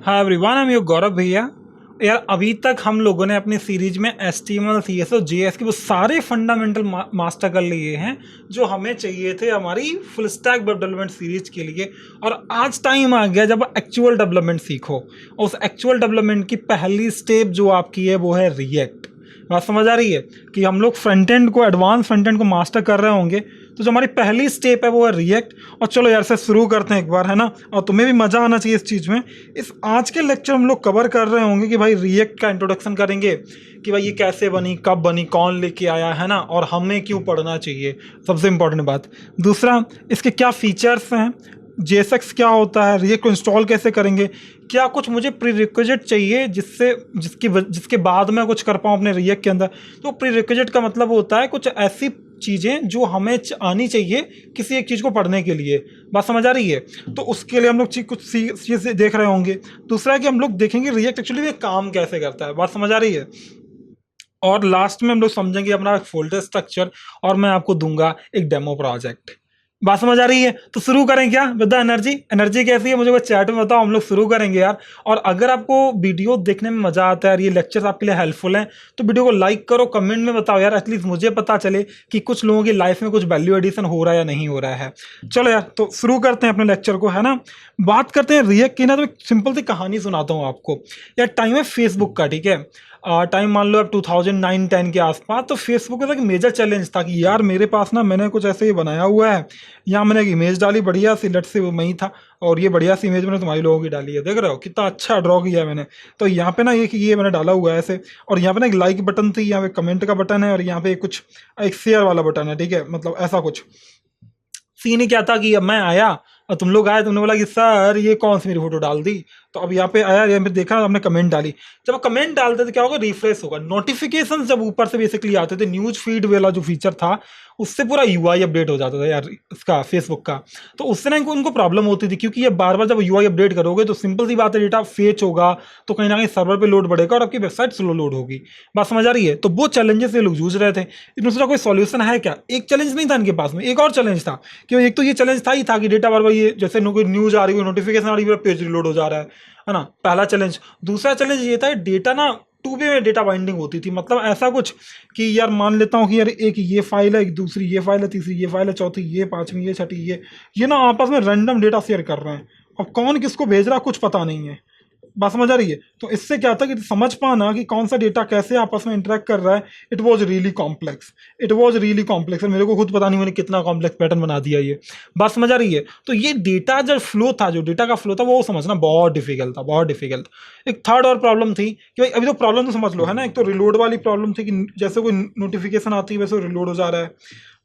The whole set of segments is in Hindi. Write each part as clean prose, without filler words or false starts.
Hi everyone, I am your Gaurav भैया। यार अभी तक हम लोगों ने अपनी सीरीज में HTML, CSS, JS के वो सारे फंडामेंटल मास्टर कर लिए हैं जो हमें चाहिए थे हमारी full stack web development series के लिए। और आज टाइम आ गया जब एक्चुअल डेवलपमेंट सीखो। उस एक्चुअल डेवलपमेंट की पहली स्टेप जो आपकी है वो है रिएक्ट। बात समझ आ रही है कि हम लोग फ्रंट एंड को, एडवांस फ्रंट एंड को मास्टर कर रहे होंगे, तो जो हमारी पहली स्टेप है वो है रिएक्ट। और चलो यार से शुरू करते हैं एक बार, है ना। और तुम्हें भी मजा आना चाहिए इस चीज़ में। इस आज के लेक्चर हम लोग कवर कर रहे होंगे कि भाई रिएक्ट का इंट्रोडक्शन करेंगे कि भाई ये कैसे बनी, कब बनी, कौन लेके आया, है ना, और हमें क्यों पढ़ना चाहिए, सबसे इंपॉर्टेंट बात। दूसरा, इसके क्या फीचर्स हैं, JSX क्या होता है, रिएक्ट को इंस्टॉल कैसे करेंगे, क्या कुछ मुझे प्रीरिक्विजिट चाहिए जिसके बाद मैं कुछ कर पाऊँ अपने रिएक्ट के अंदर। तो प्रीरिक्विजिट का मतलब होता है कुछ ऐसी चीज़ें जो हमें आनी चाहिए किसी एक चीज़ को पढ़ने के लिए। बात समझ आ रही है। तो उसके लिए हम लोग कुछ चीज़ देख रहे होंगे। दूसरा है कि हम लोग देखेंगे रिएक्ट एक्चुअली ये काम कैसे करता है। बात समझ आ रही है। और लास्ट में हम लोग समझेंगे अपना एक फोल्डर स्ट्रक्चर, और मैं आपको दूंगा एक डेमो प्रोजेक्ट। बात समझ आ रही है। तो शुरू करें क्या विद द एनर्जी कैसी है मुझे वो चैट में बताओ, हम लोग शुरू करेंगे यार। और अगर आपको वीडियो देखने में मजा आता है यार, ये लेक्चर्स आपके लिए हेल्पफुल हैं, तो वीडियो को लाइक करो, कमेंट में बताओ यार, एटलीस्ट मुझे पता चले कि कुछ लोगों की लाइफ में कुछ वैल्यू एडिशन हो रहा है या नहीं हो रहा है। चलो यार, तो शुरू करते हैं अपने लेक्चर को, है ना। बात करते हैं रिएक्ट की ना। तो एक सिंपल सी कहानी सुनाता हूँ आपको। यार टाइम है फेसबुक का, ठीक है। टाइम मान लो अब 2009-10 के आसपास। तो फेसबुक का एक मेजर चैलेंज था कि यार मेरे पास ना, मैंने कुछ ऐसे ही बनाया हुआ है, यहाँ मैंने एक इमेज डाली बढ़िया सी, लेट से वो मैं ही था, और ये बढ़िया सी इमेज मैंने तुम्हारी लोगों की डाली है, देख रहे हो कितना अच्छा ड्रॉ किया है मैंने। तो यहाँ पे ना ये मैंने डाला हुआ है ऐसे, और यहाँ पे ना एक लाइक बटन थी, यहाँ पे कमेंट का बटन है, और यहाँ पे कुछ एक शेयर वाला बटन है, ठीक है। मतलब ऐसा कुछ सीन ही क्या था कि अब मैं आया और तुम लोग आए, तुमने बोला कि सर ये कौन सी मेरी फोटो डाल दी। तो अब यहाँ पे आया, यहाँ पे देखा, हमने कमेंट डाली। जब कमेंट डालते तो क्या होगा, रिफ्रेश होगा, नोटिफिकेशन जब ऊपर से बेसिकली आते थे, न्यूज फीड वाला जो फीचर था उससे पूरा UI अपडेट हो जाता था यार इसका, फेसबुक का। तो उससे ना उनको प्रॉब्लम होती थी, क्योंकि ये बार बार जब UI अपडेट करोगे तो सिंपल सी बात है, डेटा फेच होगा, तो कहीं ना कहीं सर्वर पे लोड बढ़ेगा और आपकी वेबसाइट स्लो लोड होगी। बात समझ आ रही है। तो वो चैलेंजेस ये लोग जूझ रहे थे। इनमें से कोई सॉल्यूशन है क्या। एक चैलेंज नहीं था इनके पास में, एक और चैलेंज था कि एक तो ये चैलेंज था ही था कि डेटा बार बार ये जैसे कोई न्यूज आ रही है, नोटिफिकेशन आ रही है, पेज रिलोड हो जा रहा है ना, पहला चैलेंज। दूसरा चैलेंज ये था डेटा ना 2 वे में डेटा बाइंडिंग होती थी। मतलब ऐसा कुछ कि यार मान लेता हूँ कि यार एक ये फाइल है, एक दूसरी ये फाइल है, तीसरी ये फाइल है, चौथी ये, पांचवी ये, छठी ये ना आपस में रैंडम डेटा शेयर कर रहे हैं। अब कौन किसको भेज रहा है कुछ पता नहीं है। बात समझ आ रही है। तो इससे क्या था कि समझ पाना कि कौन सा डेटा कैसे आपस में इंटरेक्ट कर रहा है, इट वॉज रियली कॉम्प्लेक्स। मेरे को खुद पता नहीं मैंने कितना कॉम्प्लेक्स पैटर्न बना दिया ये। बात समझ आ रही है। तो ये डेटा जो फ्लो था, जो डेटा का फ्लो था, वो समझना बहुत डिफिकल्ट। एक थर्ड और प्रॉब्लम थी कि भाई अभी तो प्रॉब्लम तो समझ लो, है ना। एक तो रिलोड वाली प्रॉब्लम थी कि जैसे कोई नोटिफिकेशन आती है वैसे रिलोड हो जा रहा है।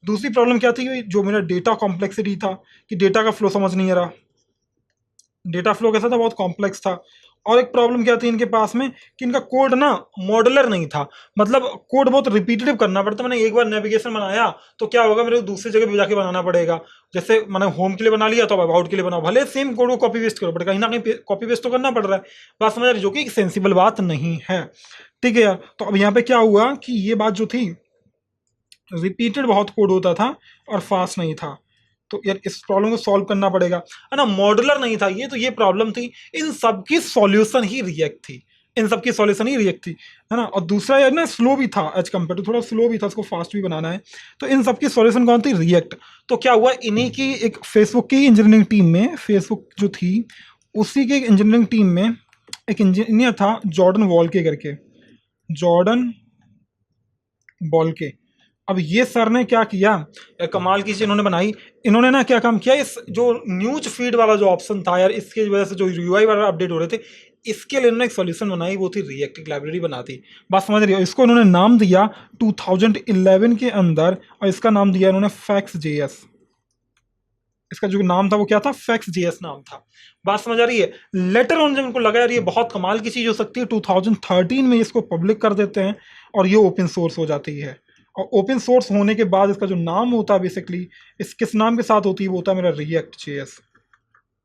दूसरी प्रॉब्लम क्या थी कि जो मेरा डेटा कॉम्प्लेक्सिटी था, कि डेटा का फ्लो समझ नहीं आ रहा, डेटा फ्लो कैसा था, बहुत कॉम्प्लेक्स था। और एक प्रॉब्लम क्या थी इनके पास में कि इनका कोड ना मॉडुलर नहीं था। मतलब कोड बहुत रिपीटेटिव करना पड़ता। मैंने एक बार नेविगेशन बनाया तो क्या होगा, मेरे को दूसरी जगह भी जाके बनाना पड़ेगा। जैसे मैंने होम के लिए बना लिया तो अब अबाउट के लिए बनाओ, भले सेम कोड को कॉपी वेस्ट करो, बट कहीं ना कहीं कॉपी वेस्ट तो करना पड़ रहा है। बात समझ आ रही, जो कि एक सेंसिबल बात नहीं है, ठीक है यार। तो अब यहाँ पे क्या हुआ कि ये बात जो थी, रिपीटेड बहुत कोड होता था और फास्ट नहीं था। तो यार इस प्रॉब्लम को सॉल्व करना पड़ेगा, है ना। मॉडुलर नहीं था ये, तो ये प्रॉब्लम थी। इन सब की सॉल्यूशन ही रिएक्ट थी, है ना। और दूसरा यार ना स्लो भी था एज कम्पेयर टू, थोड़ा स्लो भी था, इसको फास्ट भी बनाना है। तो इन सब की सॉल्यूशन कौन थी, रिएक्ट। तो क्या हुआ, इन्हीं की एक फेसबुक की इंजीनियरिंग टीम में, फेसबुक जो थी उसी के इंजीनियरिंग टीम में एक इंजीनियर था जॉर्डन वॉल्के करके, जॉर्डन बॉल्के। अब ये सर ने क्या किया, कमाल की चीज इन्होंने बनाई। इन्होंने ना क्या काम किया, इस जो न्यूज फीड वाला जो ऑप्शन था यार, इसकी वजह से जो UI वाला अपडेट हो रहे थे, इसके लिए इन्होंने एक सॉल्यूशन बनाई, वो थी रिएक्ट, एक लाइब्रेरी बना दी। बात समझ रही हो। इसको इन्होंने नाम दिया 2011 के अंदर, और इसका नाम दिया इन्होंने Fex.js। इसका जो नाम था वो क्या था, Fex.js नाम था। बात समझ आ रही है। लेटर ऑन जब उनको लगा यार ये बहुत कमाल की चीज हो सकती है, 2013 में इसको पब्लिक कर देते हैं और ये ओपन सोर्स हो जाती है। और ओपन सोर्स होने के बाद इसका जो नाम होता है बेसिकली, इस किस नाम के साथ होती है, वो होता है मेरा React.js।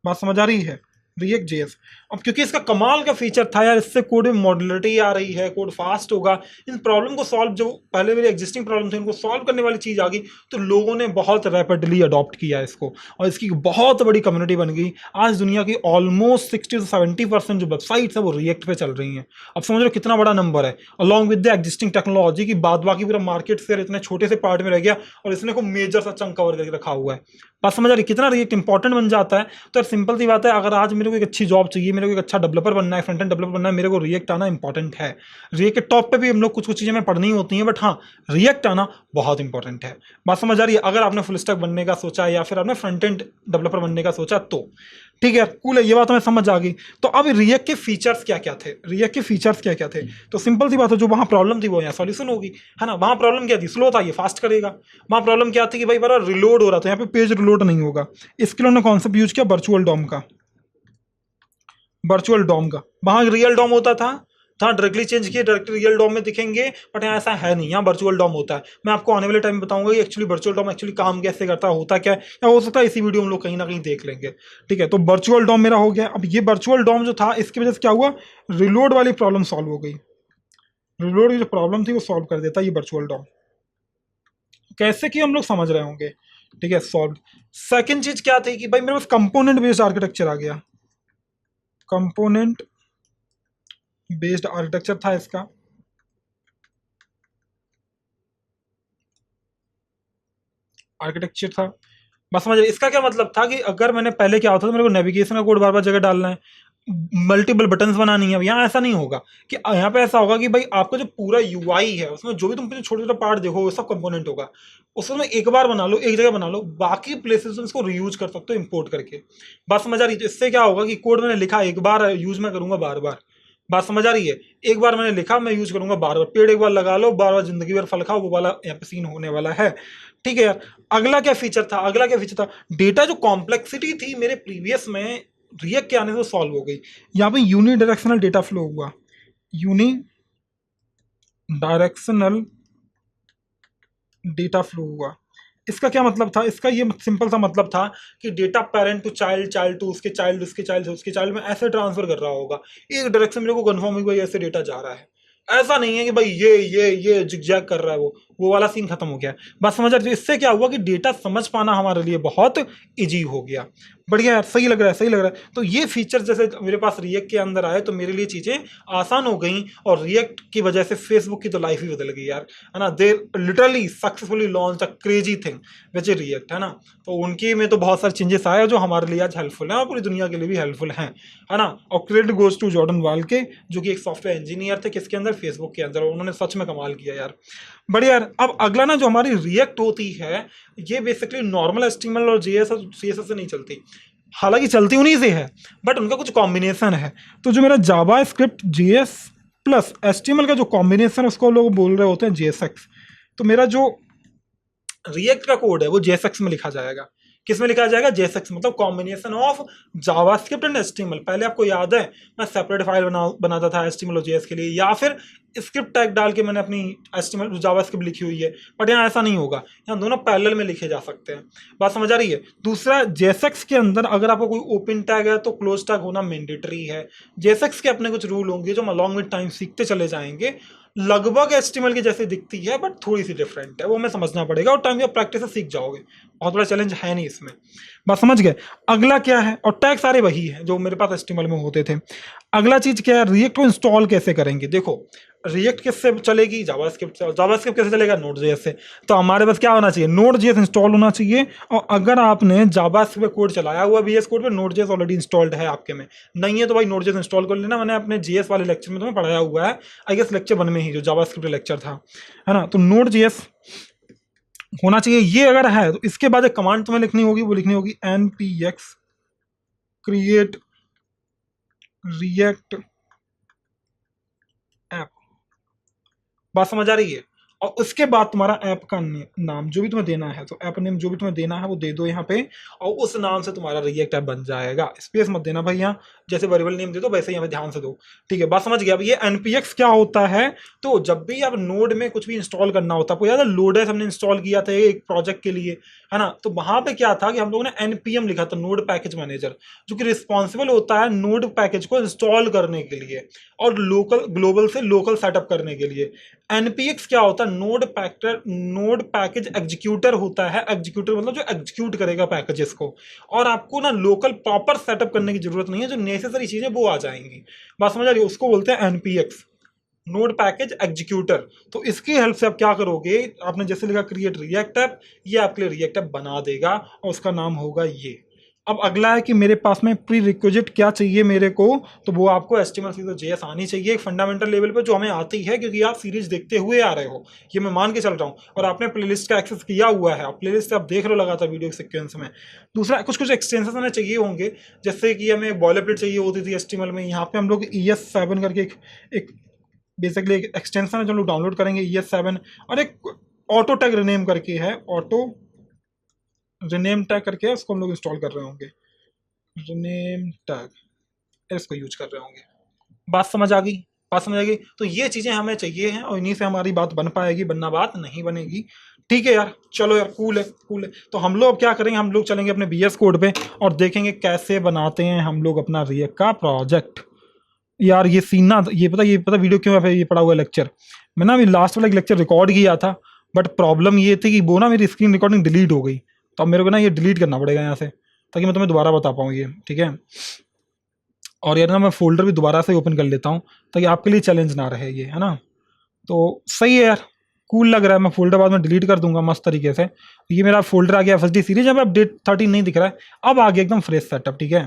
बात समझ आ रही है। React JS. अब क्योंकि इसका कमाल का फीचर था यार, इससे कोड में मॉड्युलरिटी आ रही है, कोड फास्ट होगा, इन प्रॉब्लम को सॉल्व, जो पहले मेरी एग्जिस्टिंग प्रॉब्लम थी उनको सॉल्व करने वाली चीज आ गई, तो लोगों ने बहुत रैपिडली अडॉप्ट किया इसको और इसकी बहुत बड़ी कम्युनिटी बन गई। आज दुनिया की ऑलमोस्ट 60 से 70% जो वेबसाइट्स है वो रिएक्ट पे चल रही हैं। अब समझ लो कितना बड़ा नंबर है, along with the existing technology की बाद बाकी पूरा मार्केट शेयर इतने छोटे से पार्ट में रह गया और इसने को मेजर सा चंक कवर करके रखा हुआ है। बात समझ आ रही कितना रिएक्ट इंपॉर्टेंट बन जाता है। तो सिंपल सी बात है, अगर आज मेरे को एक अच्छी जॉब चाहिए, मेरे को एक अच्छा डेवलपर बनना है, फ्रंट एंड डेवलपर बनना है, मेरे को रिएक्ट आना इंपॉर्टेंट है। रिएक्ट के टॉप पे भी हम लोग कुछ कुछ चीज़ें में पढ़नी होती हैं, बट हाँ रिएक्ट आना बहुत इंपॉर्टेंट है। बात समझ आ रही है। अगर आपने फुल स्टैक बनने का सोचा या फिर आपने फ्रंट एंड डेवलपर बनने का सोचा तो ठीक है, कूल है, ये बात हमें समझ आ गई। तो अब रिएक्ट के फीचर्स क्या क्या थे, रिएक्ट के फीचर्स क्या क्या थे, तो सिंपल सी बात है, जो वहाँ प्रॉब्लम थी वो यहाँ सॉल्यूशन होगी, है ना। वहाँ प्रॉब्लम क्या थी, स्लो था, ये फास्ट करेगा। वहाँ प्रॉब्लम क्या थी कि भाई बार रिलोड हो रहा था, यहाँ पे पेज रिलोड नहीं होगा। इसके लिए उन्होंने कॉन्सेप्ट यूज किया वर्चुअल डॉम का, वर्चुअल डॉम का। वहाँ रियल डॉम होता था, हाँ डायरेक्टली चेंज किए, डायरेक्टली रियल डॉम में दिखेंगे, बट यहाँ ऐसा है नहीं, यहाँ वर्चुअल डॉम होता है। मैं आपको आने वाले टाइम में बताऊंगा कि एक्चुअली वर्चुअल डॉम एक्चुअली काम कैसे करता है, होता क्या है, या हो सकता है इसी वीडियो में लोग कहीं ना कहीं देख लेंगे। ठीक है, तो वर्चुअल डॉम मेरा हो गया। अब ये वर्चुअल डॉम जो था, इसकी वजह से क्या हुआ, रिलोड वाली प्रॉब्लम सॉल्व हो गई। रिलोड की जो प्रॉब्लम थी वो सॉल्व कर देता ये वर्चुअल डॉम। कैसे कि हम लोग समझ रहे होंगे। ठीक है, सॉल्व। सेकेंड चीज क्या थी कि भाई मेरे पास कंपोनेंट बेस्ड आर्किटेक्चर आ गया, कंपोनेंट बेस्ड आर्किटेक्चर था इसका। आर्किटेक्चर था, बस समझ इसका क्या मतलब था कि अगर मैंने पहले क्या होता था, मेरे को नेविगेशन का कोड बार बार जगह डालना है, मल्टीपल बटन्स बनानी है। यहाँ ऐसा नहीं होगा कि यहाँ पे ऐसा होगा कि भाई आपका जो पूरा यूआई है उसमें जो भी तुम छोटे छोटे पार्ट देखो वो सब कंपोनेंट होगा, उसमें एक बार बना लो, एक जगह बना लो, बाकी प्लेसेस तुम इसको रीयूज कर सकते हो इंपोर्ट करके। बात समझ आ रही है। तो इससे क्या होगा कि कोड मैंने लिखा एक बार, यूज मैं करूंगा बार बार। बात समझ आ रही है। एक बार मैंने लिखा, मैं यूज करूंगा बार बार। पेड़ एक बार लगा लो, बार बार जिंदगी भर फल खाओ, वो वाला यहाँ पे सीन होने वाला है। ठीक है यार। अगला क्या फीचर था, अगला क्या फीचर था, डेटा जो कॉम्प्लेक्सिटी थी मेरे प्रीवियस में, रिएक्ट के आने से सॉल्व हो गई। यहाँ पे यूनी डायरेक्शनल डेटा फ्लो हुआ, यूनी डायरेक्शनल डेटा फ्लो हुआ। इसका क्या मतलब था, इसका ये सिंपल सा मतलब था कि data parent to child, child to उसके चाइल्ड, उसके चाइल्ड से उसके चाइल्ड में ऐसे ट्रांसफर कर रहा होगा। एक डायरेक्शन मेरे को कंफर्म हुई भाई ऐसे डेटा जा रहा है। ऐसा नहीं है कि भाई ये जिगजैग कर रहा है, वो वाला सीन खत्म हो गया। बस समझ रहे। इससे क्या हुआ कि डेटा समझ पाना हमारे लिए बहुत इजी हो गया। बढ़िया यार, सही लग रहा है, सही लग रहा है। तो ये फीचर जैसे मेरे पास रिएक्ट के अंदर आए तो मेरे लिए चीजें आसान हो गई, और रिएक्ट की वजह से फेसबुक की तो लाइफ ही बदल गई यार, है ना। They literally successfully launch a crazy thing which is react, है ना। तो उनकी में तो बहुत सारे चेंजेस आए जो हमारे लिए आज हेल्पफुल हैं और पूरी दुनिया के लिए भी हेल्पफुल हैं, है ना। और क्रेडिट गोज टू जॉर्डन वाल के, जो कि एक सॉफ्टवेयर इंजीनियर थे किसके अंदर, फेसबुक के अंदर, और उन्होंने सच में कमाल किया यार। बढ़िया यार। अब अगला ना जो हमारी रिएक्ट होती है, ये बेसिकली नॉर्मल एचटीएमएल और जेएस और सीएसएस से नहीं चलती, हालांकि चलती उन्हीं से है, बट उनका कुछ कॉम्बिनेशन है। तो जो मेरा जावा स्क्रिप्ट जेएस प्लस एचटीएमएल का जो कॉम्बिनेशन है उसको लोग बोल रहे होते हैं जेएसएक्स। तो मेरा जो रिएक्ट का कोड है वो जेएसएक्स में लिखा जाएगा। किस में लिखा जाएगा, जेएसएक्स, मतलब combination of JavaScript and HTML. पहले आपको याद है मैं सेपरेट फाइल बनाता था एचटीएमएल और जेएस के लिए, या फिर स्क्रिप्ट टैग डाल के मैंने अपनी एचटीएमएल जावास्क्रिप्ट लिखी हुई है, बट यहाँ ऐसा नहीं होगा, यहाँ दोनों पैरेलल में लिखे जा सकते हैं। बात समझ आ रही है। दूसरा, जेएसएक्स के अंदर अगर आपको कोई ओपन टैग है तो क्लोज टैग होना मैंडेटरी है। जेएसएक्स के अपने कुछ रूल होंगे जो हम अलॉन्ग विद टाइम सीखते चले जाएंगे। लगभग एचटीएमएल की जैसे दिखती है बट थोड़ी सी डिफरेंट है, वो हमें समझना पड़ेगा, और टाइम या प्रैक्टिस से सीख जाओगे। बहुत बड़ा चैलेंज है नहीं इसमें। बात समझ गए। अगला क्या है, और टैग सारे वही है जो मेरे पास एचटीएमएल में होते थे। अगला चीज क्या है, रिएक्ट को इंस्टॉल कैसे करेंगे। देखो रिएक्ट किससे चलेगी, जावास्क्रिप्ट से, और जावास्क्रिप्ट कैसे चलेगा, नोड.जेएस से। तो हमारे पास क्या होना चाहिए, नोड.जेएस इंस्टॉल होना चाहिए। और अगर आपने जावास्क्रिप्ट कोड चलाया हुआ VS कोड पे, नोड.जेएस ऑलरेडी इंस्टॉल्ड है आपके में, नहीं है तो भाई नोड.जेएस इंस्टॉल कर लेना। मैंने अपने जेएस वाले लेक्चर में तुम्हें पढ़ाया हुआ है, आई गेस लेक्चर 1 में ही, जो जावास्क्रिप्ट लेक्चर था, है ना। तो नोड.जेएस होना चाहिए। ये अगर है तो इसके बाद एक कमांड तुम्हें लिखनी होगी, वो लिखनी होगी npx क्रिएट रिएक्ट ऐप। बात समझ आ रही है। और उसके बाद तुम्हारा ऐप का नाम जो भी तुम्हें देना है, तो ऐप नेम जो भी तुम्हें देना है वो दे दो यहाँ पे, और उस नाम से तुम्हारा रिएक्ट ऐप बन जाएगा। स्पेस मत देना भाई, यहाँ जैसे वेरिएबल नेम दे दो वैसे यहाँ पे ध्यान से दो, ठीक है। बात समझ गया। अब ये npx क्या होता है, तो जब भी आप नोड में कुछ भी इंस्टॉल करना होता है, आपको याद है लोडर हमने इंस्टॉल किया था एक प्रोजेक्ट के लिए, है ना, तो वहां पे क्या था कि हम लोगों ने npm लिखा था, नोड पैकेज मैनेजर, जो कि रिस्पॉन्सिबल होता है नोड पैकेज को इंस्टॉल करने के लिए और लोकल ग्लोबल से लोकल सेटअप करने के लिए। npx क्या होता है, नोड पैकेज एग्जीक्यूटर होता है। एग्जीक्यूटर मतलब जो एग्जीक्यूट करेगा पैकेजेस को, और आपको ना लोकल प्रॉपर सेटअप करने की जरूरत नहीं है, जो नेसेसरी चीजें वो आ जाएंगी। बात समझ आ रही है, उसको बोलते हैं npx, नोड पैकेज एग्जीक्यूटर। तो इसकी हेल्प से आप क्या करोगे, आपने जैसे लिखा क्रिएट रिएक्ट ऐप, ये आपके लिए रिएक्ट ऐप बना देगा और उसका नाम होगा ये। अब अगला है कि मेरे पास में प्री रिक्विजिट क्या चाहिए मेरे को, तो वो आपको HTML CSS आनी चाहिए एक फंडामेंटल लेवल पे, जो हमें आती है क्योंकि आप सीरीज देखते हुए आ रहे हो, ये मैं मान के चल रहा हूँ, और आपने प्लेलिस्ट का एक्सेस किया हुआ है, आप प्लेलिस्ट आप देख रहे हो लगातार वीडियो सिक्वेंस में। दूसरा कुछ कुछ एक्सटेंशन हमें चाहिए होंगे, जैसे कि हमें बॉयलरप्लेट चाहिए होती थी HTML में, यहाँ पे हम लोग ES7 करके एक बेसिकली एक एक्सटेंशन है जो लोग डाउनलोड करेंगे ES7, और एक ऑटो टैग रिनेम करके है, ऑटो रिनेम टैग करके है, उसको हम लोग इंस्टॉल कर रहे होंगे, रिनेम टैग, इसको यूज कर रहे होंगे। बात समझ आ गई, बात समझ आ गई। तो ये चीज़ें हमें चाहिए हैं और इन्हीं से हमारी बात बन पाएगी, बनना बात नहीं बनेगी। ठीक है यार, चलो यार, कूल है कूल है। तो हम लोग क्या करेंगे, हम लोग चलेंगे अपने VS कोड पे और देखेंगे कैसे बनाते हैं हम लोग अपना रिएक्ट का प्रोजेक्ट। यार ये सीन ना, ये पता वीडियो क्यों है, ये पड़ा हुआ लेक्चर, मैं ना अभी लास्ट वाला एक लेक्चर रिकॉर्ड किया था, बट प्रॉब्लम ये थी कि वो ना मेरी स्क्रीन रिकॉर्डिंग डिलीट हो गई, तो अब मेरे को ना ये डिलीट करना पड़ेगा यहाँ से, ताकि मैं तुम्हें दोबारा बता पाऊँ ये, ठीक है। और यार ना मैं फोल्डर भी दोबारा से ओपन कर लेता हूँ, ताकि आपके लिए चैलेंज ना रहे ये, है ना। तो सही है यार, कूल लग रहा है। मैं फोल्डर बाद में डिलीट कर दूंगा मस्त तरीके से। ये मेरा फोल्डर आ गया FSD सीरीज, अब अपडेट 13 नहीं दिख रहा है, अब आ गया एकदम फ्रेश सेटअप, ठीक है।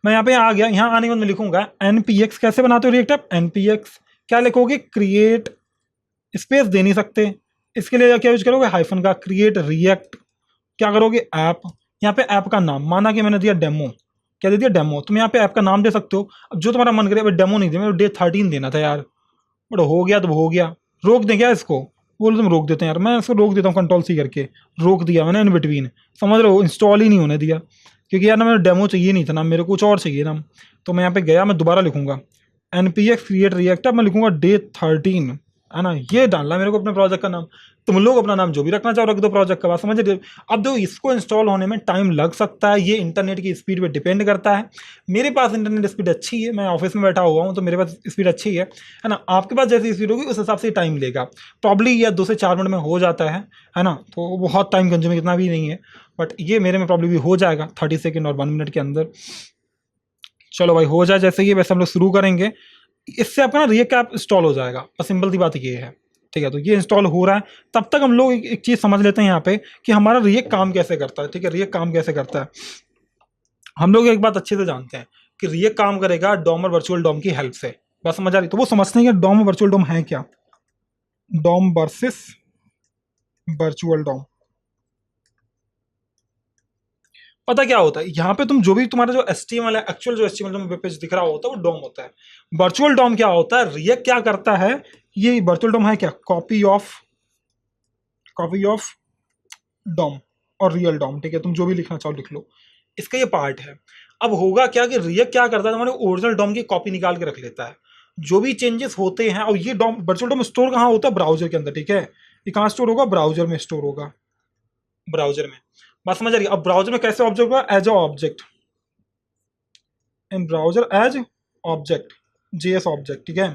मैं यहाँ पे आ गया, यहाँ आने के बाद मैं लिखूंगा npx, कैसे बनाते हो रिएक्ट ऐप, npx क्या लिखोगे, क्रिएट, स्पेस दे नहीं सकते, इसके लिए क्या यूज करोगे, हाइफन का, क्रिएट रिएक्ट, क्या करोगे, ऐप, यहाँ पे ऐप का नाम माना कि मैंने दिया डेमो, क्या दे दिया, डेमो। तुम यहाँ पे ऐप का नाम दे सकते हो, अब जो तुम्हारा मन करे। डेमो नहीं दे, मेरे डे 13 देना था यार, बट हो गया तो हो गया। रोक दें क्या इसको, बोलो तुम रोक देते हैं यार, मैं इसको रोक देता हूँ Ctrl C करके, रोक दिया मैंने इन बिटवीन, समझ रहे हो, इंस्टॉल ही नहीं होने दिया, क्योंकि यार ना मेरा डेमो चाहिए नहीं था ना, मेरे को कुछ और चाहिए ना। तो मैं यहाँ पे गया, मैं दोबारा लिखूंगा npx क्रिएट रिएक्ट, मैं लिखूंगा डे 13, है ना, ये डालना मेरे को अपने प्रोजेक्ट का नाम। तुम लोग अपना नाम जो भी रखना चाहो रख दो प्रोजेक्ट का, बात समझ रहे हो। अब देखो, इसको इंस्टॉल होने में टाइम लग सकता है, ये इंटरनेट की स्पीड पे डिपेंड करता है। मेरे पास इंटरनेट स्पीड अच्छी है, मैं ऑफिस में बैठा हुआ हूँ, तो मेरे पास स्पीड अच्छी है ना। आपके पास जैसी स्पीड होगी उस हिसाब से टाइम लेगा, प्रॉब्ली या 2 से 4 मिनट में हो जाता है ना, तो बहुत टाइम कंज्यूमिंग इतना भी नहीं है, बट ये मेरे में प्रॉब्ली भी हो जाएगा 30 सेकेंड और 1 मिनट के अंदर। चलो भाई, हो जाए जैसे ही, वैसे हम लोग शुरू करेंगे, इससे आपका ना रिएक्ट ऐप इंस्टॉल हो जाएगा, बस सिंपल सी बात ये है, ठीक है। तो ये इंस्टॉल हो रहा है, तब तक हम लोग एक चीज़ समझ लेते हैं यहाँ पे कि हमारा रिएक्ट काम कैसे करता है, ठीक है। रिएक्ट काम कैसे करता है, हम लोग एक बात अच्छे से जानते हैं कि रिएक्ट काम करेगा डॉम और वर्चुअल डॉम की हेल्प से, बस समझ आ रही। तो वो समझते हैं कि डॉम और वर्चुअल डॉम है क्या, डॉम वर्सेस वर्चुअल डॉम। पता क्या होता है, यहाँ पे तुम जो भी तुम्हारा जो HTML है, एक्चुअल जो HTML वेब पेज दिख रहा होता है वो डॉम होता है। वर्चुअल डॉम क्या होता है, रिएक्ट क्या करता है, ये वर्चुअल डॉम है क्या, कॉपी ऑफ डॉम और रियल डॉम, ठीक है। तुम जो भी लिखना चाहो लिख लो, इसका ये पार्ट है। अब होगा क्या कि रिएक्ट क्या करता है, तुम्हारे ओरिजिनल डॉम की कॉपी निकाल के रख लेता है, जो भी चेंजेस होते हैं। और ये डॉम, वर्चुअल डॉम स्टोर कहाँ होता है, ब्राउजर के अंदर, ठीक है। ये कहाँ स्टोर होगा, ब्राउजर में स्टोर होगा, ब्राउजर में। बात समझ आ रही है। अब ब्राउजर में कैसे ऑब्जेक्ट होगा, as a object in browser, as object, JS object, ठीक है।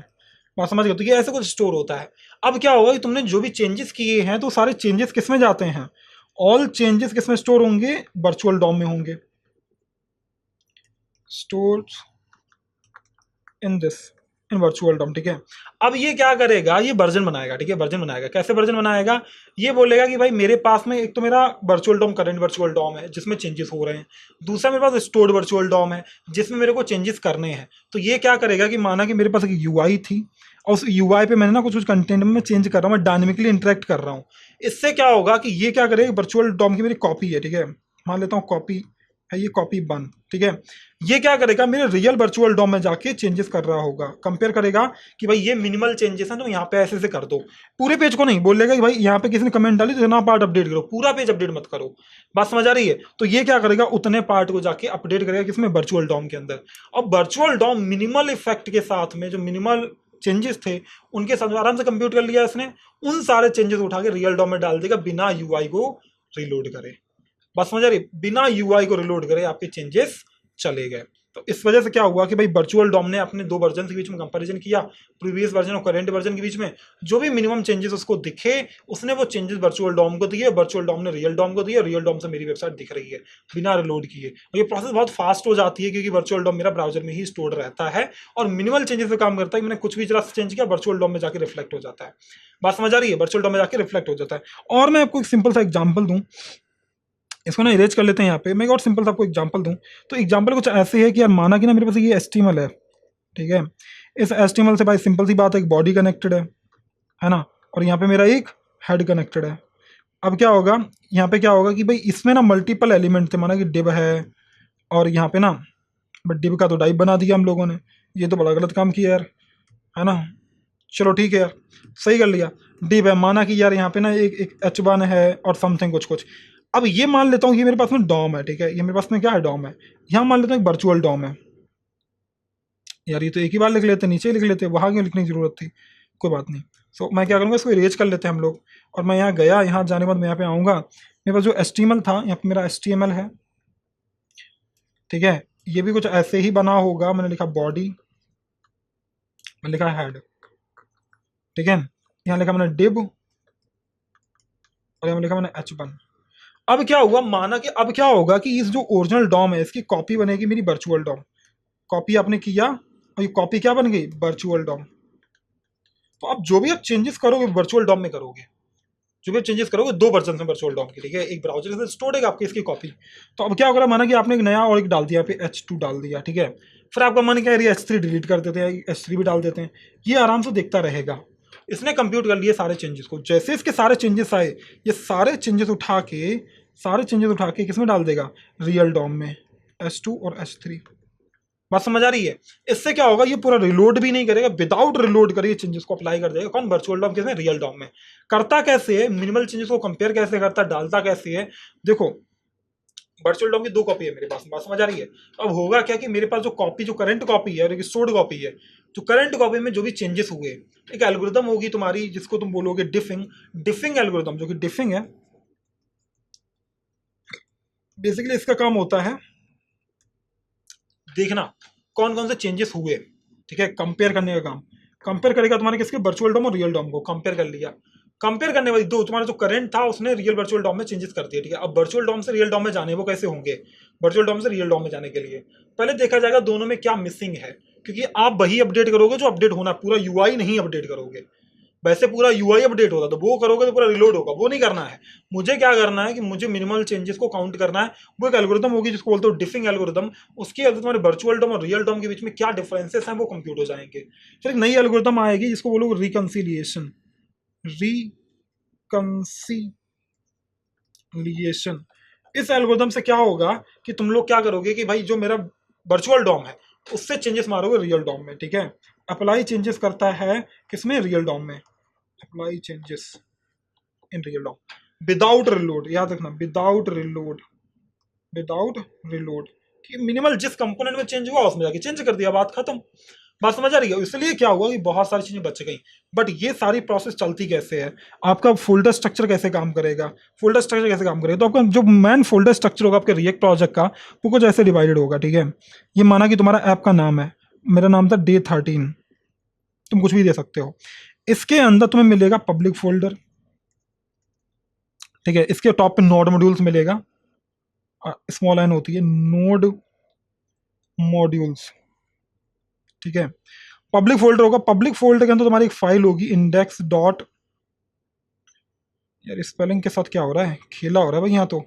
बात समझ गए। तो ये ऐसे कुछ स्टोर होता है। अब क्या होगा कि तुमने जो भी चेंजेस किए हैं, तो सारे चेंजेस किस में जाते हैं, ऑल चेंजेस किस में स्टोर होंगे, वर्चुअल डॉम में होंगे, store in this, in virtual DOM, ठीक है। अब ये क्या करेगा, ये वर्जन बनाएगा, ठीक है। वर्जन बनाएगा, कैसे वर्जन बनाएगा, ये बोलेगा कि भाई मेरे पास में एक तो मेरा virtual DOM, current virtual DOM है जिसमें चेंजेस हो रहे हैं, दूसरा मेरे पास स्टोर्ड वर्चुअल डॉम है जिसमें मेरे को चेंजेस करने हैं। तो ये क्या करेगा कि माना कि मेरे पास एक UI थी, और उस UI पे मैंने ना कुछ कंटेंट में मैं चेंज कर रहा हूँ, मैं डायनेमिकली इंटरेक्ट कर रहा हूँ। इससे क्या होगा कि ये क्या करेगा, वर्चुअल डॉम की मेरी कॉपी है, ठीक है, मान लेता हूँ कॉपी है ये कॉपी 1, ठीक है। ये क्या करेगा, मेरे रियल वर्चुअल डॉम में जाके चेंजेस कर रहा होगा, कंपेयर करेगा कि भाई ये मिनिमल चेंजेस हैं तो यहाँ पे ऐसे से कर दो। पूरे पेज को नहीं बोलेगा कि भाई यहाँ पे किसी ने कमेंट डाली तो इतना पार्ट अपडेट करो, पूरा पेज अपडेट मत करो। बात समझ आ रही है? तो ये क्या करेगा, उतने पार्ट को जाके अपडेट करेगा किसमें, वर्चुअल डॉम के अंदर। अब वर्चुअल डॉम मिनिमल इफेक्ट के साथ में जो मिनिमल चेंजेस थे उनके साथ आराम से कंप्यूट कर लिया इसने, उन सारे चेंजेस उठा के रियल डॉम में डाल देगा बिना यूआई को रिलोड करे। बात समझ आ रही? बिना यूआई को रिलोड करे आपके चेंजेस चले गए। तो इस वजह से क्या हुआ कि भाई वर्चुअल डॉम ने अपने दो वर्जन के बीच में कंपैरिजन किया, प्रीवियस वर्जन और करंट वर्जन के बीच में जो भी मिनिमम चेंजेस उसको दिखे उसने वो चेंजेस वर्चुअल डॉम को दिए, वर्चुअल डॉम ने रियल डॉम को दिए, रियल डॉम से मेरी वेबसाइट दिख रही है बिना रिलोड किए। और ये प्रोसेस बहुत फास्ट हो जाती है क्योंकि वर्चुअल डॉम मेरा ब्राउजर में ही स्टोर्ड रहता है और मिनिमल चेंजेस पे काम करता है। मैंने कुछ भी जरा चेंज किया वर्चुअल डॉम में जाकर रिफ्लेक्ट हो जाता है। बात समझ आ रही है? वर्चुअल डॉम में जाकर रिफ्लेक्ट हो जाता है। और मैं आपको एक सिंपल सा एग्जाम्पल दूं, इसको ना इरेज कर लेते हैं यहाँ पे। मैं एक और सिंपल सा आपको एग्जांपल दूं तो एग्जांपल कुछ ऐसे है कि यार माना कि ना मेरे पास ये HTML है, ठीक है। इस HTML से भाई सिंपल सी बात है, एक बॉडी कनेक्टेड है ना, और यहाँ पे मेरा एक हेड कनेक्टेड है। अब क्या होगा, यहाँ पे क्या होगा कि भाई इसमें ना मल्टीपल एलिमेंट थे, माना कि डिव है और यहाँ पे ना, बट डिव का तो डाइव बना दिया हम लोगों ने, ये तो बड़ा गलत काम किया यार, है ना। चलो ठीक है यार, सही कर लिया। डिव है, माना कि यार यहाँ पे ना एक H1 है और समथिंग कुछ कुछ। अब ये मान लेता हूँ ये मेरे पास में डॉम है, ठीक है, ये मेरे पास में क्या है, डॉम है। यहाँ मान लेता हूँ एक वर्चुअल डॉम है। यार ये तो एक ही बार लिख लेते, नीचे ही लिख लेते, वहाँ क्यों लिखने की जरूरत थी, कोई बात नहीं। सो मैं क्या करूँगा, इसको इरेज कर लेते हैं हम लोग। और मैं यहाँ गया, यहाँ जाने के बाद मैं यहाँ पे आऊँगा, मेरे पास जो HTML था यहाँ पे मेरा HTML है, ठीक है। ये भी कुछ ऐसे ही बना होगा, मैंने लिखा बॉडी, मैंने लिखा हेड, ठीक है। यहाँ लिखा मैंने डिव और यहाँ लिखा मैंने H1। अब क्या हुआ, माना कि अब क्या होगा कि इस जो ओरिजिनल डॉम है इसकी कॉपी बनेगी मेरी वर्चुअल डॉम। कॉपी आपने किया और ये कॉपी क्या बन गई, वर्चुअल डॉम। तो अब जो भी आप चेंजेस करोगे वर्चुअल डॉम में करोगे, जो भी चेंजेस करोगे दो वर्जन में वर्चुअल डॉम की, ठीक है। एक ब्राउजर से स्टोर्ड है आपकी इसकी कॉपी। तो अब क्या होगा, माना कि आपने एक नया और एक डाल दिया, पे H2 डाल दिया, ठीक है। फिर आपका मन क्या है, H3 डिलीट कर देते हैं, H3 भी डाल देते हैं, ये आराम से देखता रहेगा। इसने कंप्यूट कर लिए सारे चेंजेस को, जैसे इसके सारे चेंजेस आए ये सारे चेंजेस उठा के किसमें डाल देगा, रियल डॉम में, H2 और H3। बात समझ आ रही है? इससे क्या होगा, ये पूरा रिलोड भी नहीं करेगा, विदाउट रिलोड करे चेंजेस को अप्लाई कर देगा। कौन, वर्चुअल डॉम किसमें, रियल डॉम में। करता कैसे है, मिनिमल चेंजेस को कंपेयर कैसे करता, डालता कैसे है, देखो। वर्चुअल डॉम की दो कॉपी है मेरे पास, बात समझ आ रही है। अब होगा क्या कि मेरे पास जो कॉपी, जो करंट कॉपी है और एक स्टोर्ड कॉपी है, तो करंट कॉपी में जो भी चेंजेस हुए, एक एल्गोरिथम होगी तुम्हारी जिसको तुम बोलोगे डिफिंग एल्गोरिथम, जो कि डिफिंग है। बेसिकली इसका काम होता है देखना कौन कौन से चेंजेस हुए, ठीक है, कंपेयर करने का काम। कंपेयर करेगा तुम्हारे किसके, वर्चुअल डॉम और रियल डॉम को कंपेयर कर लिया। कंपेयर करने वाली दो, तुम्हारा जो करंट था उसने रियल वर्चुअल डॉम में चेंजेस कर दिया, ठीक है। अब वर्चुअल डॉम से रियल डॉम में जाने वो कैसे होंगे, वर्चुअल डॉम से रियल डॉम में जाने के लिए पहले देखा जाएगा दोनों में क्या मिसिंग है, क्योंकि आप वही अपडेट करोगे जो अपडेट होना, पूरा यूआई नहीं अपडेट करोगे। वैसे पूरा यूआई अपडेट होता तो वो करोगे तो पूरा रिलोड होगा, वो नहीं करना है। मुझे क्या करना है कि मुझे मिनिमल चेंजेस को काउंट करना है। वो एक एल्गोरिथम होगी जिसको बोलते हो डिफिंग एल्गोरिथम। उसके अंदर तुम्हारे वर्चुअल डॉम और रियल डॉम के बीच में क्या डिफरेंसेस हैं वो कंप्यूट हो जाएंगे। फिर एक नई एल्गोरिथम आएगी जिसको बोलोगे रिकंसिलिएशन। रिकंसिलिएशन इस एल्गोरिथम से क्या होगा कि तुम लोग क्या करोगे कि भाई जो मेरा वर्चुअल डॉम है उससे चेंजेस मारोगे रियल डॉम में, ठीक है। अप्लाई चेंजेस करता है किसमें, रियल डॉम में। Apply changes in real DOM without reload, याद रखना, विदाउट रिलोड कि मिनिमल जिस कंपोनेंट में चेंज हुआ उसमें जाके चेंज कर दिया, बात खत्म। बात समझ आ रही है? इसलिए क्या हुआ कि बहुत सारी चीजें बच गई। बट ये सारी प्रोसेस चलती कैसे है, आपका फोल्डर स्ट्रक्चर कैसे काम करेगा, तो आपका जो मेन फोल्डर स्ट्रक्चर होगा आपके रिएक्ट प्रोजेक्ट का वो कुछ ऐसे डिवाइडेड होगा, ठीक है। ये माना कि तुम्हारा ऐप का नाम है, मेरा नाम था Day 13, तुम कुछ भी दे सकते हो। इसके अंदर तुम्हें मिलेगा पब्लिक फोल्डर, ठीक है। इसके टॉप पे नोड मॉड्यूल्स मिलेगा, स्मॉल एन होती है, नोड मॉड्यूल्स, ठीक है। पब्लिक फोल्डर होगा, पब्लिक फोल्डर के अंदर तुम्हारी एक फाइल होगी इंडेक्स डॉट, यार स्पेलिंग के साथ क्या हो रहा है, खेला हो रहा है भाई यहाँ तो।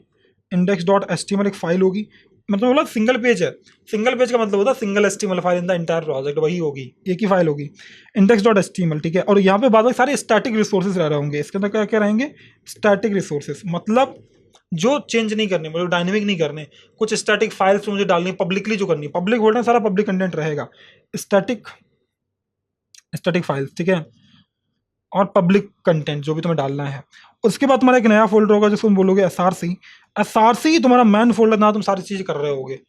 इंडेक्स डॉट HTML एक फाइल होगी, मतलब बोला सिंगल पेज है। सिंगल पेज का मतलब होता है single HTML file in the entire project, वही होगी, एक ही फाइल होगी इंडेक्स डॉट HTML, ठीक है। और यहाँ पे बाद में सारे स्टैटिक रिसोर्सेज रह रहे होंगे, इसके अंदर क्या क्या रहेंगे, स्टैटिक रिसोर्सेज। मतलब जो चेंज नहीं करने, मतलब डायनेमिक नहीं करने, कुछ स्टैटिक फाइल्स मुझे डालनी पब्लिकली, जो करनी पब्लिक बोल रहे हैं, सारा पब्लिक कंटेंट रहेगा, स्टैटिक स्टैटिक फाइल्स, ठीक है, और पब्लिक कंटेंट जो भी तुम्हें डालना है। उसके बाद तुम्हारा एक नया फोल्डर होगा जिसको तुम बोलोगे SRC। SRC तुम्हारा मैन फोल्डर, ना तुम सारी चीज़ कर रहे होगे,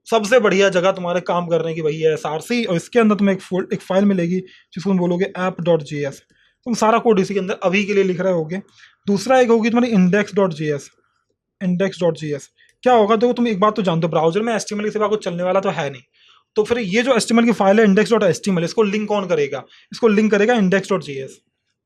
सबसे बढ़िया जगह तुम्हारे काम करने की वही है SRC। और इसके अंदर तुम्हें एक फाइल मिलेगी जिसको तुम बोलोगे app.js। तुम सारा कोड इसी के अंदर अभी के लिए लिख रहे होगे। दूसरा एक होगी तुम्हारी index.js। index.js क्या होगा, तो तुम एक बात तो जानते हो, ब्राउजर में HTML के सिवा कुछ चलने वाला तो है नहीं, तो फिर ये जो HTML की फाइल है index.html, इसको लिंक कौन करेगा, इसको लिंक करेगा index.js।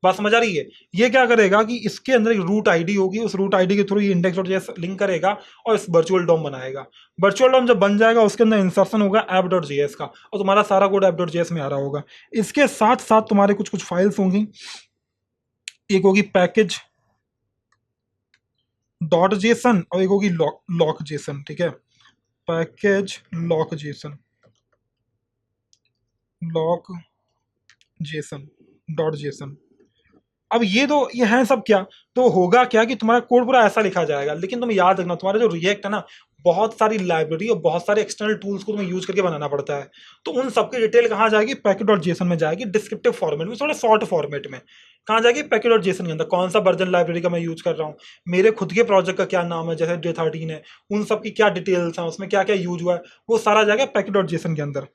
बात समझ आ रही है? ये क्या करेगा कि इसके अंदर एक रूट आईडी होगी, उस रूट आईडी के थ्रू ये index.js लिंक करेगा और इस वर्चुअल डॉम बनाएगा। वर्चुअल डॉम जब बन जाएगा उसके अंदर इंसर्शन होगा app.js का, और तुम्हारा सारा कोड app.js में आ रहा होगा। इसके साथ साथ तुम्हारे कुछ कुछ फाइल्स होंगी, एक होगी पैकेज डॉट जेसन और एक होगी लॉक जेसन, ठीक है, package lock Jason, lock Jason dot JSON. अब ये है सब क्या, तो होगा क्या कि तुम्हारा कोड पूरा ऐसा लिखा जाएगा, लेकिन तुम याद रखना तुम्हारा जो रिएक्ट है ना, बहुत सारी लाइब्रेरी और बहुत सारे एक्सटर्नल टूल्स को तुम्हें यूज करके बनाना पड़ता है। तो उन सबकी डिटेल कहाँ जाएगी, पैकेट डॉट जेसन में जाएगी, डिस्क्रिप्टिव फॉर्मेट में, थोड़ा शॉर्ट फॉर्मेट में। कहाँ जाएगी, पैकेट डॉट जेसन के अंदर, कौन सा वर्जन लाइब्रेरी का मैं यूज कर रहा हूँ, मेरे खुद के प्रोजेक्ट का क्या नाम है, जैसे J13 है, उन सब की क्या डिटेल्स हैं, उसमें क्या क्या यूज हुआ है, वो सारा जाएगा पैकेट डॉट जेसन के अंदर।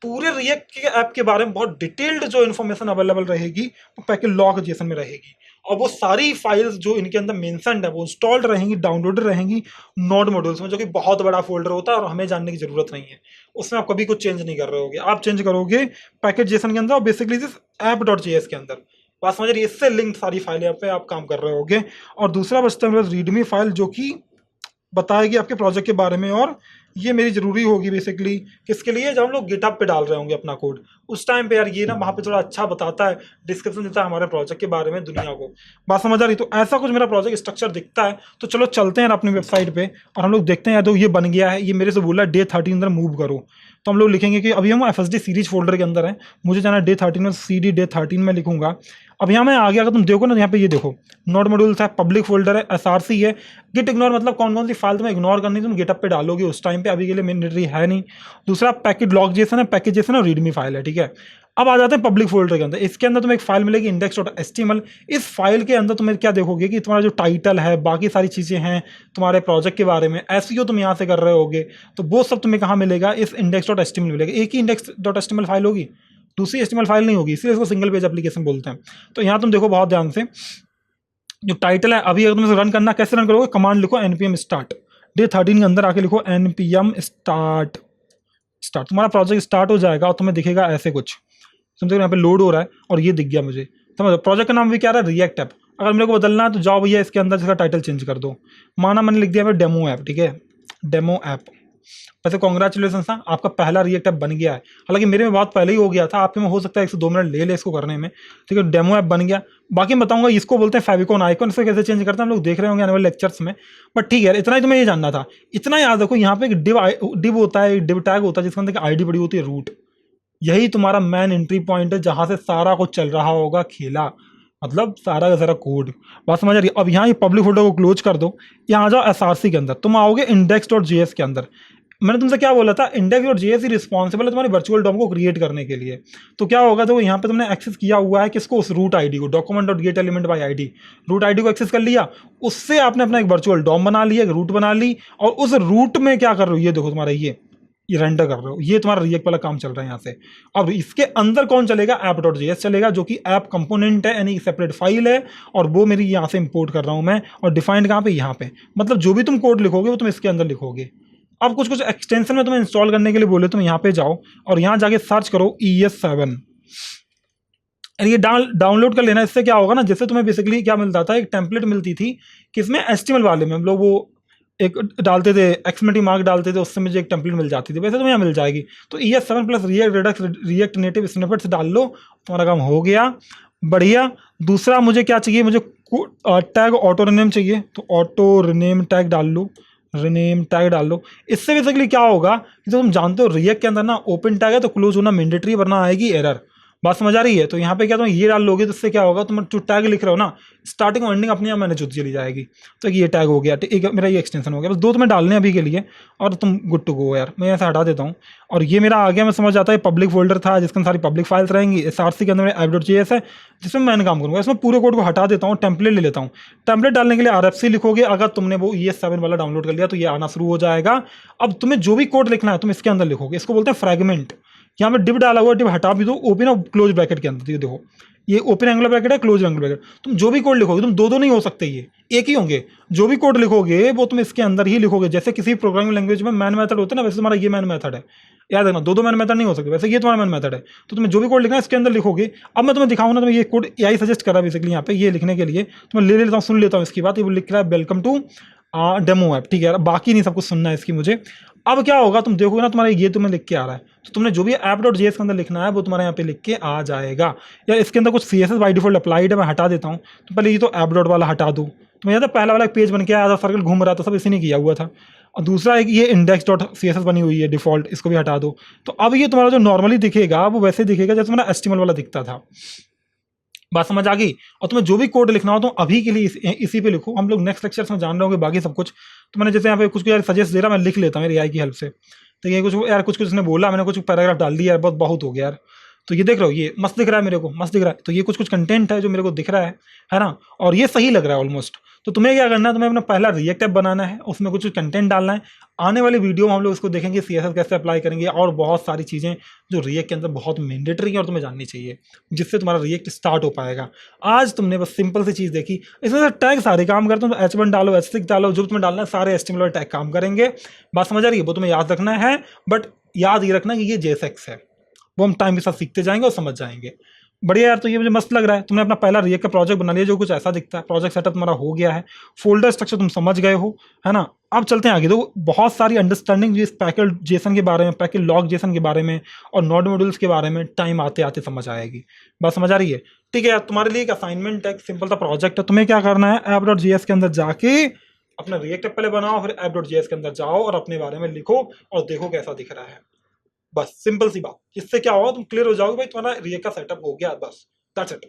पूरे रिएक्ट के ऐप के बारे में बहुत डिटेल्ड जो इन्फॉर्मेशन अवेलेबल रहेगी वो पैकेट लॉक जेसन में रहेगी, और वो सारी फाइल्स जो इनके अंदर मेंशन्ड है वो इंस्टॉल्ड रहेंगी, डाउनलोडेड रहेंगी नोड मॉड्यूल्स में, जो कि बहुत बड़ा फोल्डर होता है और हमें जानने की जरूरत नहीं है, उसमें आप कभी कुछ चेंज नहीं कर रहे होगे, आप चेंज करोगे पैकेट जेसन के अंदर और बेसिकली app.js के अंदर। बात समझ रही है, इससे लिंक सारी फाइलें पे आप काम कर रहे होगे। और दूसरा बचता है मेरा रीडमी फाइल, जो कि बताएगी आपके प्रोजेक्ट के बारे में, और ये मेरी जरूरी होगी बेसिकली किसके लिए, जब हम लोग गिटहब पे डाल रहे होंगे अपना कोड, उस टाइम पे यार ये ना वहाँ पे थोड़ा अच्छा बताता है, डिस्क्रिप्शन देता है हमारे प्रोजेक्ट के बारे में दुनिया को। बात समझ आ रही? तो ऐसा कुछ मेरा प्रोजेक्ट स्ट्रक्चर दिखता है। तो चलो चलते हैं अपनी वेबसाइट पे और हम लोग देखते हैं। तो ये बन गया है, ये मेरे से बोला Day13 अंदर मूव करो, तो हम लोग लिखेंगे कि अभी हम FSD सीरीज फोल्डर के अंदर है, मुझे जाना Day13 में, CD Day13 में लिखूंगा। अब यहाँ मैं आ गया, अगर तुम देखो ना यहाँ पे, ये देखो नोड मॉड्यूल्स है, पब्लिक फोल्डर है, SRC है, गिट इग्नोर, मतलब कौन कौन सी फाइल तुम्हें इग्नोर करनी तुम गिटअप पे डालोगे उस टाइम पे, अभी के लिए मैंडेटरी है नहीं। दूसरा पैकेट लॉक जेसन है, पैकेज जेसन और रीडमी फाइल है, ठीक है। अब आ जाते हैं पब्लिक फोल्डर के अंदर, इसके अंदर तुम्हें एक फाइल मिलेगी index.html। इस फाइल के अंदर तुम्हें क्या देखोगे कि तुम्हारा जो टाइटल है, बाकी सारी चीज़ें हैं तुम्हारे प्रोजेक्ट के बारे में, SEO तुम यहाँ से कर रहे होगे, तो वो सब तुम्हें कहाँ मिलेगा, इस index.html मिलेगा। एक ही index.html फाइल होगी, दूसरी HTML फाइल नहीं होगी, इसलिए इसको सिंगल पेज एप्लीकेशन बोलते हैं। तो यहाँ तुम देखो बहुत ध्यान से, जो टाइटल है, अभी अगर तुम्हें रन करना, कैसे रन करोगे, कमांड लिखो npm start, Day13 के अंदर आके लिखो npm start, तुम्हारा प्रोजेक्ट स्टार्ट हो जाएगा और तुम्हें दिखेगा ऐसे कुछ, तुम देखो यहाँ पे लोड हो रहा है और ये दिख गया मुझे, समझो। प्रोजेक्ट का नाम भी क्या रहा है, रिएक्ट ऐप। अगर मेरे को बदलना है तो जाओ भैया इसके अंदर इसका टाइटल चेंज कर दो, माना मैंने लिख दिया डेमो ऐप, ठीक है, डेमो ऐप। वैसे कॉन्ग्रेचुलेसन था, आपका पहला रिएक्ट ऐप बन गया है, हालांकि मेरे में बहुत पहले ही हो गया था, आपके में हो सकता है 1 से 2 मिनट ले इसको करने में, ठीक है। डेमो ऐप बन गया। बाकी मैं बताऊंगा, इसको बोलते हैं फेविकॉन आइकॉन, इसको कैसे चेंज करते हैं हम लोग देख रहे होंगे आने वाले लेक्चर्स में, बट ठीक है, इतना ही तुम्हें ये जानना था। इतना याद रखो, यहाँ पे एक डिव होता है, डिव टैग होता है, जिसके अंदर आईडी पड़ी होती है रूट, यही तुम्हारा मैन एंट्री पॉइंट है जहां से सारा कुछ चल रहा होगा खेला, मतलब सारा का सारा कोड। बात समझ आ रही है? अब यहाँ ये पब्लिक फोल्डर को क्लोज कर दो, यहाँ आ जाओ SRC के अंदर, तुम आओगे index.js के अंदर। मैंने तुमसे क्या बोला था, index.js ही रिस्पॉन्सिबल है तुम्हारी वर्चुअल डॉम को क्रिएट करने के लिए। तो क्या होगा, तो यहाँ पे तुमने एक्सेस किया हुआ है किसको, उस रूट आईडी को, document.getElementById, रूट आईडी को एक्सेस कर लिया, उससे आपने अपना एक वर्चुअल डॉम बना लिया, एक रूट बना ली, और उस रूट में क्या कर रहे हो, ये देखो तुम्हारा ये रेंडर कर रहे हो, ये तुम्हारा रिएक्ट वाला काम चल रहा है यहाँ से। अब इसके अंदर कौन चलेगा, app.js चलेगा, जो कि ऐप कंपोनेंट है, यानी सेपरेट फाइल है, और वो मेरी यहाँ से इंपोर्ट कर रहा हूँ मैं, और डिफाइंड कहाँ पे, यहाँ पे। मतलब जो भी तुम कोड लिखोगे वो तुम इसके अंदर लिखोगे। अब कुछ कुछ एक्सटेंशन में तुम्हें इंस्टॉल करने के लिए बोले, तुम यहाँ पे जाओ और यहाँ जाके सर्च करो ES7, ये डाउनलोड कर लेना। इससे क्या होगा ना, जैसे तुम्हें बेसिकली क्या मिलता था, एक टेम्पलेट मिलती थी, किसमें, HTML वाले में हम लोग वो एक डालते थे, एक्सक्लेमेटिव मार्क डालते थे, उससे मुझे एक टेम्पलेट मिल जाती थी, वैसे तो यहाँ मिल जाएगी। तो ES7 plus react redux react native snippets डाल लो, तुम्हारा काम हो गया, बढ़िया। दूसरा मुझे क्या चाहिए, मुझे टैग ऑटो रिनेम चाहिए, तो ऑटो रिनेम टैग डाल लो, रिनेम टैग डाल लो। इससे बेसिकली क्या होगा कि जो तुम जानते हो रिएक्ट के अंदर ना ओपन टैग है तो क्लोज होना मैंडेटरी, वरना आएगी एरर। बात समझ आ रही है? तो यहाँ पे क्या तुम ये डाल लोगे तो इससे क्या होगा, तुम जो टैग लिख रहे हो ना स्टार्टिंग और एंडिंग अपने आप मैनेज होती चली जाएगी। तो ये टैग हो गया, एक मेरा ये एक्सटेंशन हो गया, बस 2 तुम्हें डालने हैं अभी के लिए और तुम गुड टू गो यार। मैं ऐसा हटा देता हूँ और ये मेरा आ गया, मैं समझ आता है पब्लिक फोल्डर था जिसके अंदर सारी पब्लिक फाइल्स रहेंगी। SRC के अंदर मेरा app.js है जिसमें मैं काम करूँगा। इसमें पूरे कोड को हटा देता हूँ, टेम्पलेट ले लेता हूँ। टेम्पलेट डालने के लिए RFC लिखोगे, अगर तुमने वो ES7 वाला डाउनलोड कर लिया तो ये आना शुरू हो जाएगा। अब तुम्हें जो भी कोड लिखना है तुम इसके अंदर लिखोगे, इसको बोलते हैं फ्रेगमेंट। यहाँ पे डिव डाला हुआ, डिव हटा भी दो, ओपन और क्लोज ब्रैकेट के अंदर। ये देखो ये ओपन एंगल ब्रैकेट है, क्लोज एंगल ब्रैकेट। तुम जो भी कोड लिखोगे, तुम दो नहीं हो सकते, ये एक ही होंगे। जो भी कोड लिखोगे वो तुम इसके अंदर ही लिखोगे। जैसे किसी प्रोग्रामिंग लैंग्वेज में मैन मेथड होता है ना, वैसे तुम्हारा ये मैन मेथड है। याद रखना, दो मैन मेथड नहीं हो सकते, वैसे ये तुम्हारा मैन मेथड है। तो तुम्हें जो भी कोड लिखना है इसके अंदर लिखोगे। अब मैं तुम्हें दिखाऊंगा, तुम्हें ये कोड AI सजेस्ट कर रहा है बेसिकली यहाँ पे ये लिखने के लिए। तो मैं ले लेता हूँ, सुन लेता हूँ इसकी बात। ये लिख रहा है वेलकम टू डेमो ऐप, ठीक है। बाकी नहीं सब कुछ सुनना है इसकी मुझे। अब क्या होगा, तुम देखोगे ना तुम्हारा ये तुम्हें लिख के आ रहा है, तो तुमने जो भी app.js के अंदर लिखना है वो तुम्हारे यहाँ पे लिख के आ जाएगा। या इसके अंदर कुछ CSS बाई डिफॉल्ट अप्लाइड है, मैं हटा देता हूँ। तो पहले ये तो app. वाला हटा दूँ। तो याद है पहला वाला पेज बन के आया था, सर्कल घूम रहा था, सब इसी ने किया हुआ था। और दूसरा एक ये index.css बनी हुई है डिफॉल्ट, इसको भी हटा दो। तो अब ये तुम्हारा जो नॉर्मली दिखेगा वो वैसे दिखेगा जैसे तुम्हारा HTML वाला दिखता था। बात समझ आ गई? और तुम्हें जो भी कोड लिखना हो तो अभी के लिए इसी पे लिखो। हम लोग नेक्स्ट लेक्चर्स में जान रहे होंगे बाकी सब कुछ। तो मैंने जैसे यहाँ पे कुछ यार सजेस्ट दे रहा, मैं लिख लेता हूँ मेरी AI की हेल्प से। तो ये कुछ यार कुछ इसने बोला, मैंने कुछ पैराग्राफ डाल दिया यार, बहुत हो गया यार। तो ये देख रहे हो, ये मस्त दिख रहा है मेरे को, मस्त दिख रहा है। तो ये कुछ कंटेंट है जो मेरे को दिख रहा है ना, और ये सही लग रहा है ऑलमोस्ट। तो तुम्हें क्या करना है, तुम्हें अपना पहला रिएक्ट ऐप बनाना है, उसमें कुछ कंटेंट डालना है। आने वाली वीडियो में हम लोग इसको देखेंगे CSS कैसे अप्लाई करेंगे, और बहुत सारी चीज़ें जो रिएक्ट के अंदर बहुत मैंडेटरी है और तुम्हें जाननी चाहिए, जिससे तुम्हारा रिएक्ट स्टार्ट हो पाएगा। आज तुमने बस सिंपल सी चीज़ देखी, इसमें से टैग सारे काम करते हो। H1 डालो, H6 डालो, जो तुम्हें डालना है सारे HTML टैग काम करेंगे। बात समझ आ रही है? वो तुम्हें याद रखना है, बट याद ये रखना कि ये JSX है। वो हम टाइम के साथ सीखते जाएंगे और समझ जाएंगे। बढ़िया यार। तो ये मुझे मस्त लग रहा है। तुमने अपना पहला रिएक्ट का प्रोजेक्ट बना लिया जो कुछ ऐसा दिखता है। प्रोजेक्ट सेटअप तुम्हारा हो गया है, फोल्डर स्ट्रक्चर तुम समझ गए हो, है ना। अब चलते हैं आगे। तो बहुत सारी अंडरस्टैंडिंग इस पैकेट जेसन के बारे में, पैकेट लॉग जेसन के बारे में और नोड मॉड्यूल्स के बारे में टाइम आते आते समझ आएगी। बात समझ आ रही है? ठीक है यार, तुम्हारे लिए एक असाइनमेंट है, सिंपल सा प्रोजेक्ट है। तुम्हें क्या करना है, app.js के अंदर जाके अपना रिएक्ट पहले बनाओ, फिर app.js के अंदर जाओ और अपने बारे में लिखो और देखो कैसा दिख रहा है। बस सिंपल सी बात। इससे क्या होगा, तुम क्लियर हो जाओगे भाई तुम्हारा रिएक्ट का सेटअप हो गया, बस दैट्स इट।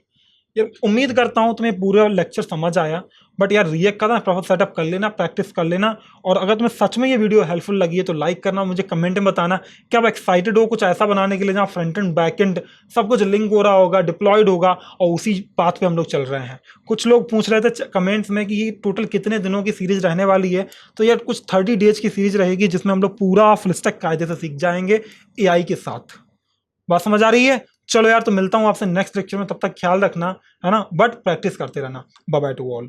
यार उम्मीद करता हूँ तुम्हें पूरा लेक्चर समझ आया। बट यार रिएक्ट का ना प्रॉपर सेटअप कर लेना, प्रैक्टिस कर लेना। और अगर तुम्हें सच में ये वीडियो हेल्पफुल लगी है तो लाइक करना, मुझे कमेंट में बताना कि आप एक्साइटेड हो कुछ ऐसा बनाने के लिए जहाँ फ्रंट एंड बैक एंड सब कुछ लिंक हो रहा होगा, डिप्लॉयड होगा, और उसी पाथ पे हम लोग चल रहे हैं। कुछ लोग पूछ रहे थे कमेंट्स में कि ये टोटल कितने दिनों की सीरीज रहने वाली है। तो यार कुछ 30 डेज की सीरीज रहेगी जिसमें हम लोग पूरा फुल स्टैक कायदे से सीख जाएंगे AI के साथ। बात समझ आ रही है? चलो यार, तो मिलता हूँ आपसे नेक्स्ट लेक्चर में। तब तक ख्याल रखना, है ना, बट प्रैक्टिस करते रहना। Bye bye to all.